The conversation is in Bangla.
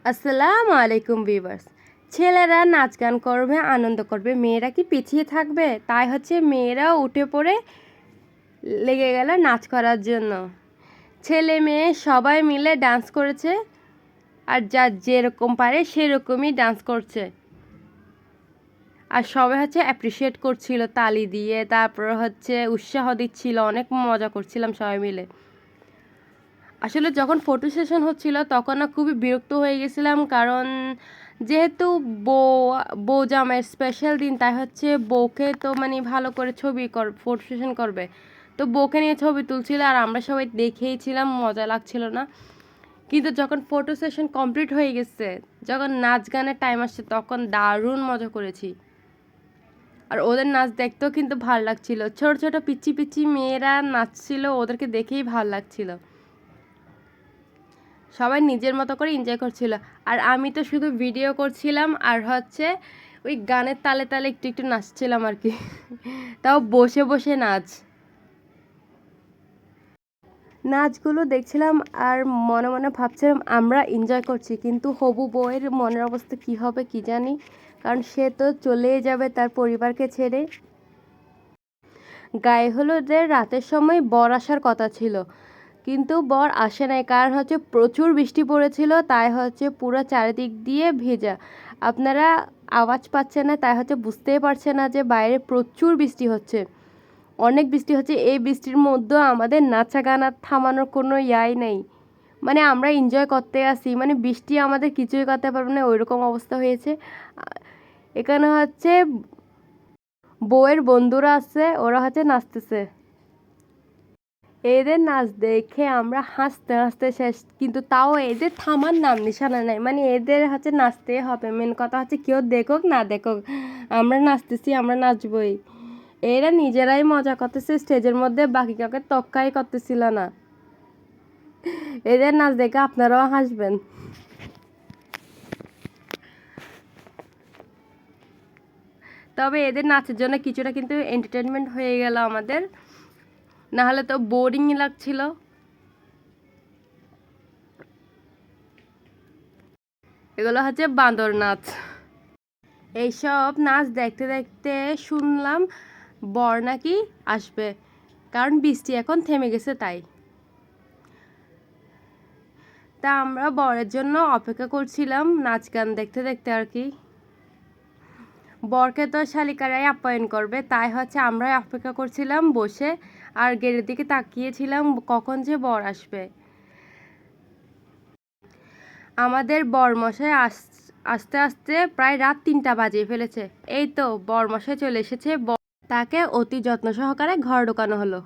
আসসালামু আলাইকুম ভিউয়ার্স। ছেলেরা নাচ গান করবে, আনন্দ করবে, মেয়েরা কি পিছিয়ে থাকবে? তাই মেয়েরাও উঠে পড়ে লেগে গেল নাচ করার জন্য। ছেলে মেয়ে সবাই মিলে ডান্স করেছে, আর যার যেরকম পারে সেরকমই ডান্স করছে। আর সবাই অ্যাপ্রিসিয়েট করছিল তালি দিয়ে, তারপর উৎসাহ দিচ্ছিল, অনেক মজা করছিলাম সবাই মিলে। আসলে যখন ফটো সেশন হচ্ছিল তখন না খুবই বিরক্ত হয়ে গেছিলাম, কারণ যেহেতু বউ জামাইয়ের স্পেশাল দিন, তাই বউকে তো ভালো করে ফটো সেশন করবে, তো বউকে নিয়ে ছবি তুলছিল আর আমরা সবাই দেখেই ছিলাম, মজা লাগছিল না। কিন্তু যখন ফটো সেশন কমপ্লিট হয়ে গেছে, যখন নাচ গানের টাইম আসছে, তখন দারুণ মজা করেছি। আর ওদের নাচ দেখতেও কিন্তু ভালো লাগছিল, ছোট ছোট পিচ্ছি পিচ্ছি মেয়েরা নাচছিল, ওদেরকে দেখেই ভালো লাগছিল। সবাই নিজের মতো করে এনজয় করছিল, আর আমি তো শুধু ভিডিও করছিলাম আর ওই গানের তালে তালে একটু একটু নাচছিলাম আর কি। তাও বসে বসে নাচগুলো দেখছিলাম আর মনে মনে ভাবছিলাম আমরা এনজয় করছি, কিন্তু হবু বউয়ের মনের অবস্থা কি হবে কি জানি, কারণ সে তো চলেই যাবে তার পরিবারকে ছেড়ে। গায়ে হলুদের রাতের সময় বর আসার কথা ছিল, কিন্তু বর আসে নাই, কারণ প্রচুর বৃষ্টি পড়েছিল, তাই পুরো চারিদিক দিয়ে ভেজা। আপনারা আওয়াজ পাচ্ছেন না, তাই বুঝতেই পারছে না যে বাইরে প্রচুর বৃষ্টি হচ্ছে, অনেক বৃষ্টি হচ্ছে। এই বৃষ্টির মধ্যেও আমাদের নাচা গানা থামানোর কোনো ইয়াই নেই, আমরা এনজয় করতে আসি, বৃষ্টি আমাদের কিছুই করতে পারবে না, ওইরকম অবস্থা হয়েছে। এখানে বউয়ের বন্ধুরা আছে, ওরা নাচতেছে। এদের নাচ দেখে আমরা হাসতে হাসতে শেষ, কিন্তু তাও এদের থামার নাম নিশানা নাই, এদের নাচতে হবে। মেন কথা কেউ দেখুক না দেখুক, আমরা নাচতেছি, আমরা নাচবই। এরা নিজেরাই মজা করতেছে স্টেজের মধ্যে, বাকি কাউকে তক্কাই করতেছিল না। এদের নাচ দেখে আপনারাও হাসবেন। তবে এদের নাচের জন্য কিছুটা কিন্তু এন্টারটেনমেন্ট হয়ে গেল আমাদের, না হলে তো বোরিংই লাগছিল। এগুলো বাঁদর নাচ। এইসব নাচ দেখতে দেখতে শুনলাম বর নাকি আসবে, কারণ বৃষ্টি এখন থেমে গেছে, তাই আমরা বরের জন্য অপেক্ষা করছিলাম নাচ গান দেখতে দেখতে আর কি। বরকে তো শালিকারাই আপ্যায়ন করবে, তাই আমরা অপেক্ষা করছিলাম বসে, আর গেটের দিকে তাকিয়েছিলাম কখন যে বর আসবে। আমাদের বরমশাই আস্তে আস্তে প্রায় রাত 3টা বাজিয়ে ফেলেছে। এই তো বরমশাই চলে এসেছে, তাকে অতি যত্ন সহকারে ঘর ঢোকানো হলো।